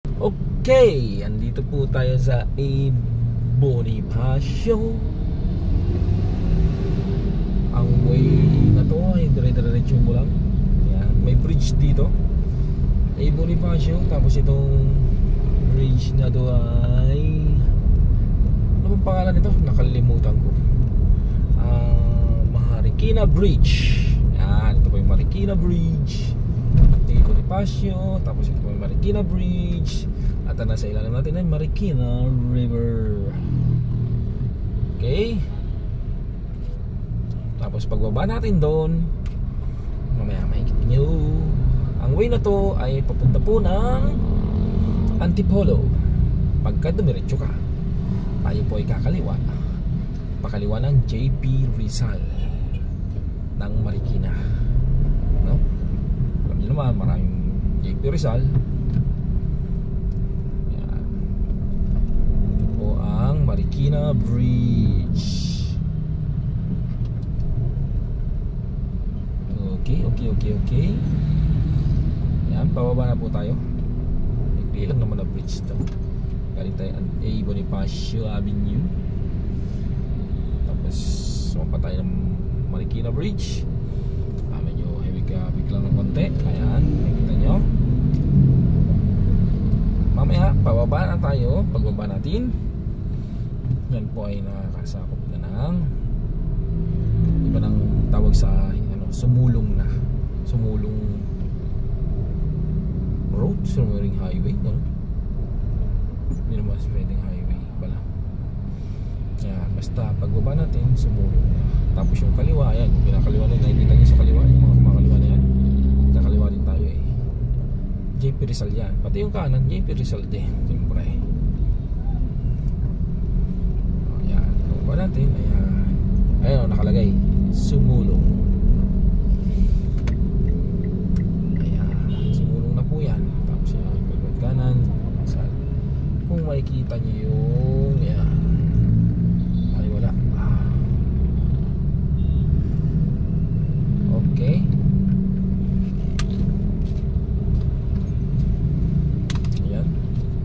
Okay, andito po tayo sa A. Bonifacio. Ang way na to ay dire-diretso mo lang. Yan, may bridge dito, A. Bonifacio. Tapos itong bridge na to ay ano bang pangalan nito? Nakalimutan ko. Marikina Bridge. Yan, ito po yung Marikina Bridge, A. Bonifacio. Tapos ito po yung Marikina Bridge. At ang nasa ilalim natin ay Marikina River. Okay. Tapos pagbaba natin doon, mamaya makikita nyo, ang way na to ay papunta po ng Antipolo. Pagka dumiretso ka, tayo po ay kakaliwa, pakaliwa ng JP Rizal ng Marikina, no? Alam nyo naman, maraming JP Rizal. Yan. Ito po ang Marikina Bridge. Okay. Yan, pababa na po tayo. Nagpili lang naman na bridge to. Galing tayo A. Bonifacio Avenue. Tapos sumapa tayo ng Marikina Bridge. Medyo heavy lang ng konti. Ayan, nakikita nyo. Mamaya, pababa na tayo. Pagbaba natin, yan po ay nakakasakop na ng iba ng tawag sa sumulong road, sumulong highway, no? Hindi naman pwedeng highway pala. Yan, basta pagbaba natin, sumulong na. Tapos yung kaliwa, yan, yung pinakaliwa na, nakikita nyo sa kaliwa, yung mga kumakaliwa na yan, nakaliwa din tayo eh. JP Rizal yan, pati yung kanan JP Rizal din, siyempre. Yan, pagbaba natin, ayan, nakalagay sumulong. Kung makikita nyo yung yan, ay wala. Okay. Ayan,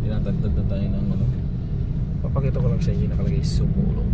tinatagtad na tayo ng papakita ko lang sa inyo nakalagay sumulong.